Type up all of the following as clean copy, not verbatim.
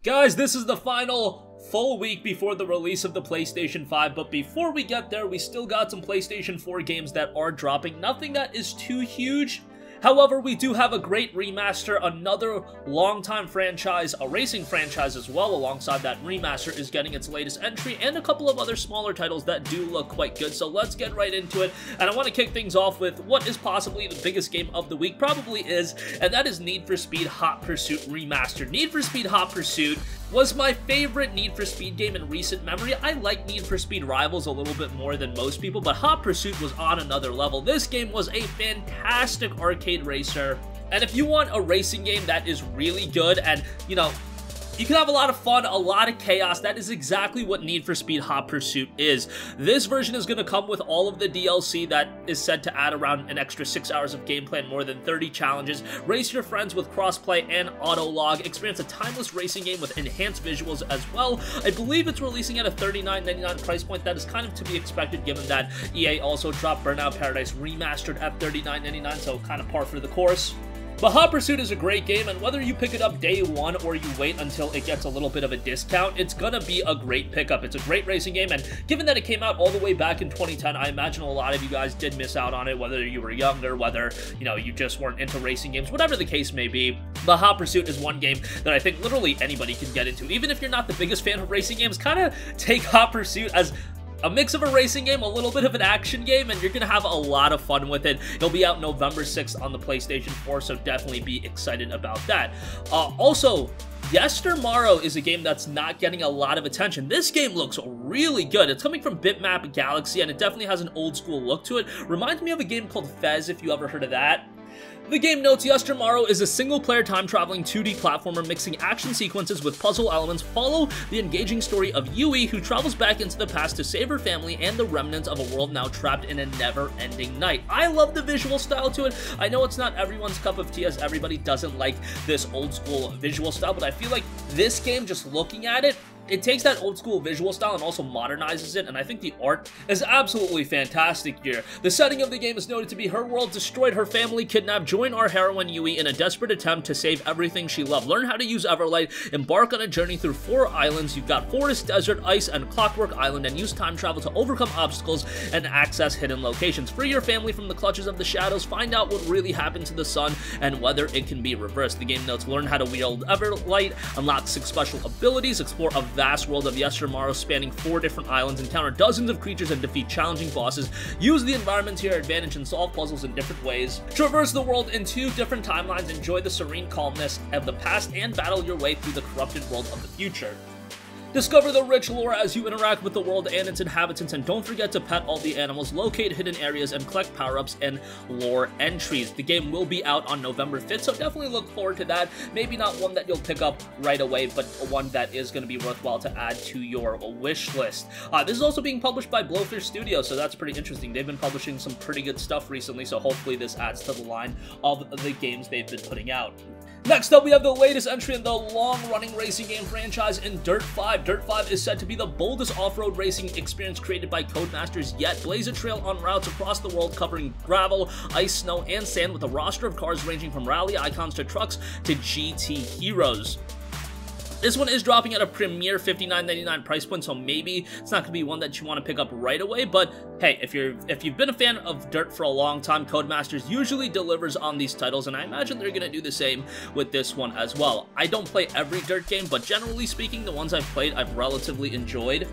Guys, this is the final full week before the release of the PlayStation 5, but before we get there, we still got some PlayStation 4 games that are dropping. Nothing that is too huge. However, we do have a great remaster, another longtime franchise, a racing franchise as well, alongside that remaster is getting its latest entry, and a couple of other smaller titles that do look quite good, so let's get right into it. And I want to kick things off with what is possibly the biggest game of the week, probably is, and that is Need for Speed Hot Pursuit Remastered. Need for Speed Hot Pursuit was my favorite Need for Speed game in recent memory. I like Need for Speed Rivals a little bit more than most people, but Hot Pursuit was on another level. This game was a fantastic arcade racer, and if you want a racing game that is really good and, you know, you can have a lot of fun, a lot of chaos. That is exactly what Need for Speed Hot Pursuit is. This version is going to come with all of the DLC that is said to add around an extra 6 hours of gameplay and more than 30 challenges. Race your friends with crossplay and auto-log. Experience a timeless racing game with enhanced visuals as well. I believe it's releasing at a $39.99 price point. That is kind of to be expected given that EA also dropped Burnout Paradise Remastered at $39.99, so kind of par for the course. But Hot Pursuit is a great game, and whether you pick it up day one or you wait until it gets a little bit of a discount, it's gonna be a great pickup. It's a great racing game, and given that it came out all the way back in 2010, I imagine a lot of you guys did miss out on it, whether you were younger, whether, you know, you just weren't into racing games, whatever the case may be. But Hot Pursuit is one game that I think literally anybody can get into. Even if you're not the biggest fan of racing games, kind of take Hot Pursuit as a mix of a racing game, a little bit of an action game, and you're going to have a lot of fun with it. It'll be out November 6th on the PlayStation 4, so definitely be excited about that. Also, Yestermorrow is a game that's not getting a lot of attention. This game looks really good. It's coming from Bitmap Galaxy, and it definitely has an old school look to it. Reminds me of a game called Fez, if you ever heard of that. The game notes Yestermorrow is a single-player time-traveling 2D platformer mixing action sequences with puzzle elements. Follow the engaging story of Yui, who travels back into the past to save her family and the remnants of a world now trapped in a never-ending night. I love the visual style to it. I know it's not everyone's cup of tea, as everybody doesn't like this old-school visual style, but I feel like this game, just looking at it, it takes that old school visual style and also modernizes it, and I think the art is absolutely fantastic here. The setting of the game is noted to be her world destroyed, her family kidnapped. Join our heroine Yui in a desperate attempt to save everything she loved. Learn how to use Everlight, embark on a journey through 4 islands. You've got Forest, Desert, Ice, and Clockwork Island, and use time travel to overcome obstacles and access hidden locations. Free your family from the clutches of the shadows, find out what really happened to the sun and whether it can be reversed. The game notes learn how to wield Everlight, unlock 6 special abilities, explore a vast world of Yestermorrow spanning 4 different islands, encounter dozens of creatures and defeat challenging bosses, use the environment to your advantage and solve puzzles in different ways, traverse the world in 2 different timelines, enjoy the serene calmness of the past, and battle your way through the corrupted world of the future. Discover the rich lore as you interact with the world and its inhabitants, and don't forget to pet all the animals, locate hidden areas, and collect power-ups and lore entries. The game will be out on November 5th, so definitely look forward to that. Maybe not one that you'll pick up right away, but one that is going to be worthwhile to add to your wish list. This is also being published by Blowfish Studios, so that's pretty interesting. They've been publishing some pretty good stuff recently, so hopefully this adds to the line of the games they've been putting out. Next up, we have the latest entry in the long-running racing game franchise in Dirt 5. Dirt 5 is said to be the boldest off-road racing experience created by Codemasters yet. Blaze a trail on routes across the world covering gravel, ice, snow, and sand with a roster of cars ranging from rally icons to trucks to GT heroes. This one is dropping at a premier $59.99 price point, so maybe it's not going to be one that you want to pick up right away, but hey, if you've been a fan of Dirt for a long time, Codemasters usually delivers on these titles, and I imagine they're going to do the same with this one as well. I don't play every Dirt game, but generally speaking, the ones I've played, I've relatively enjoyed.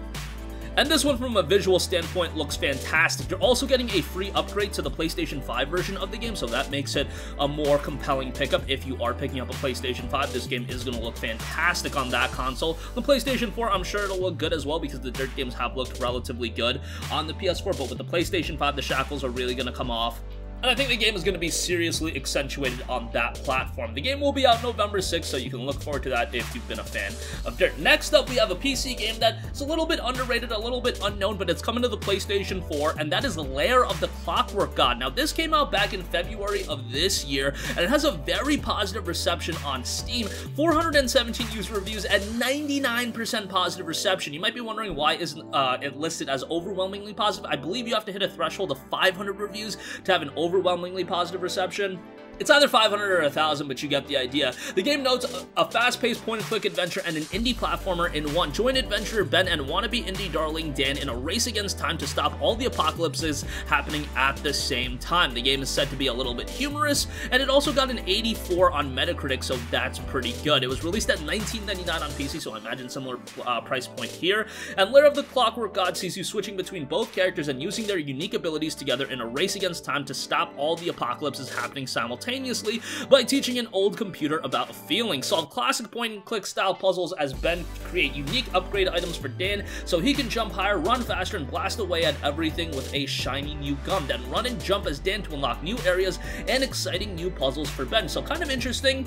And this one, from a visual standpoint, looks fantastic. You're also getting a free upgrade to the PlayStation 5 version of the game, so that makes it a more compelling pickup if you are picking up a PlayStation 5. This game is going to look fantastic on that console. The PlayStation 4, I'm sure it'll look good as well, because the Dirt games have looked relatively good on the PS4, but with the PlayStation 5, the shackles are really going to come off. And I think the game is going to be seriously accentuated on that platform. The game will be out November 6th, so you can look forward to that if you've been a fan of Dirt. Next up, we have a PC game that's a little bit underrated, a little bit unknown, but it's coming to the PlayStation 4, and that is Lair of the Clockwork God. Now, this came out back in February of this year, and it has a very positive reception on Steam. 417 user reviews and 99% positive reception. You might be wondering why isn't it listed as overwhelmingly positive. I believe you have to hit a threshold of 500 reviews to have an overwhelmingly positive reception. It's either 500 or 1,000, but you get the idea. The game notes a fast-paced point-and-click adventure and an indie platformer in one. Join adventurer Ben and wannabe indie darling Dan in a race against time to stop all the apocalypses happening at the same time. The game is said to be a little bit humorous, and it also got an 84 on Metacritic, so that's pretty good. It was released at $19.99 on PC, so I imagine similar price point here. And Lair of the Clockwork God sees you switching between both characters and using their unique abilities together in a race against time to stop all the apocalypses happening simultaneously by teaching an old computer about feeling. Solve classic point-and-click style puzzles as Ben create unique upgrade items for Dan so he can jump higher, run faster, and blast away at everything with a shiny new gun. Then run and jump as Dan to unlock new areas and exciting new puzzles for Ben. So kind of interesting.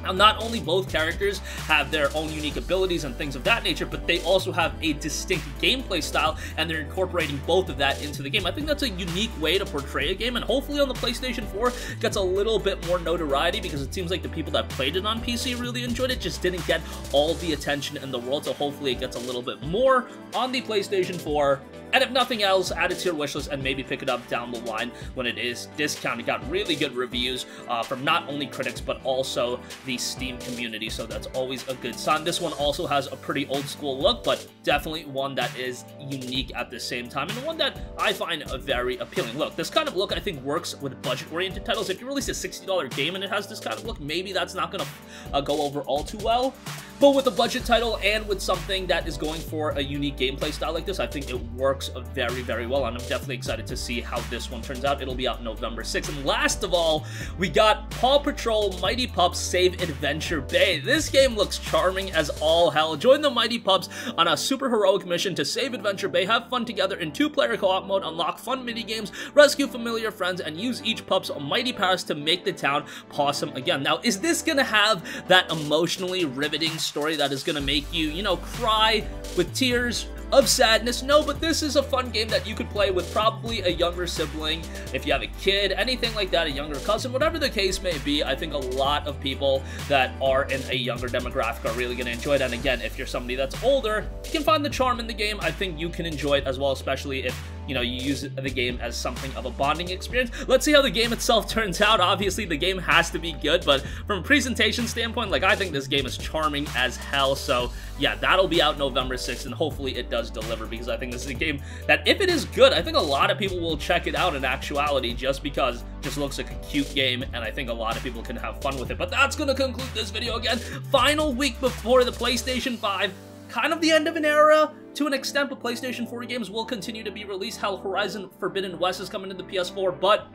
Now, not only both characters have their own unique abilities and things of that nature, but they also have a distinct gameplay style, and they're incorporating both of that into the game. I think that's a unique way to portray a game, and hopefully on the PlayStation 4 it gets a little bit more notoriety, because it seems like the people that played it on PC really enjoyed it, just didn't get all the attention in the world, so hopefully it gets a little bit more on the PlayStation 4. And if nothing else, add it to your wishlist and maybe pick it up down the line when it is discounted. It got really good reviews from not only critics, but also the Steam community, so that's always a good sign. This one also has a pretty old school look, but definitely one that is unique at the same time, and one that I find very appealing. Look, this kind of look I think works with budget-oriented titles. If you release a $60 game and it has this kind of look, maybe that's not going to go over all too well. But with a budget title and with something that is going for a unique gameplay style like this, I think it works very, very well, and I'm definitely excited to see how this one turns out. It'll be out November 6th. And last of all, we got Paw Patrol Mighty Pups Save Adventure Bay. This game looks charming as all hell. Join the Mighty Pups on a super heroic mission to save Adventure Bay, have fun together in 2-player co-op mode, unlock fun mini-games, rescue familiar friends, and use each pup's mighty powers to make the town possum again. Now, is this gonna have that emotionally riveting story that is going to make you, you know, cry with tears of sadness? No, but this is a fun game that you could play with probably a younger sibling, if you have a kid, anything like that, a younger cousin, whatever the case may be. I think a lot of people that are in a younger demographic are really going to enjoy it, and again, if you're somebody that's older, you can find the charm in the game. I think you can enjoy it as well, especially if, you know, you use the game as something of a bonding experience. Let's see how the game itself turns out. Obviously, the game has to be good, but from a presentation standpoint, like, I think this game is charming as hell. So yeah, that'll be out November 6th, and hopefully it does deliver, because I think this is a game that, if it is good, I think a lot of people will check it out in actuality, just because it just looks like a cute game, and I think a lot of people can have fun with it. But that's going to conclude this video. Again, final week before the PlayStation 5. Kind of the end of an era to an extent, but PlayStation 4 games will continue to be released. Hell, Horizon Forbidden West is coming to the PS4, but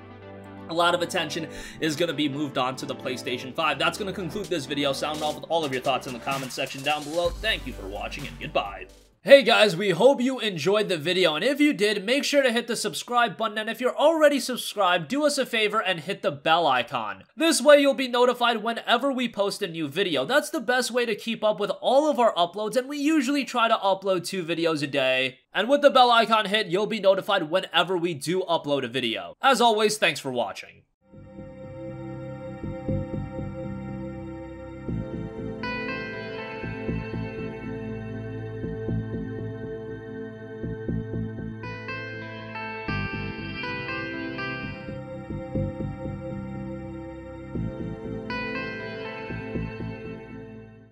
a lot of attention is going to be moved on to the PlayStation 5. That's going to conclude this video. Sound off with all of your thoughts in the comment section down below. Thank you for watching, and goodbye. Hey guys, we hope you enjoyed the video, and if you did, make sure to hit the subscribe button, and if you're already subscribed, do us a favor and hit the bell icon. This way you'll be notified whenever we post a new video. That's the best way to keep up with all of our uploads, and we usually try to upload 2 videos a day. And with the bell icon hit, you'll be notified whenever we do upload a video. As always, thanks for watching.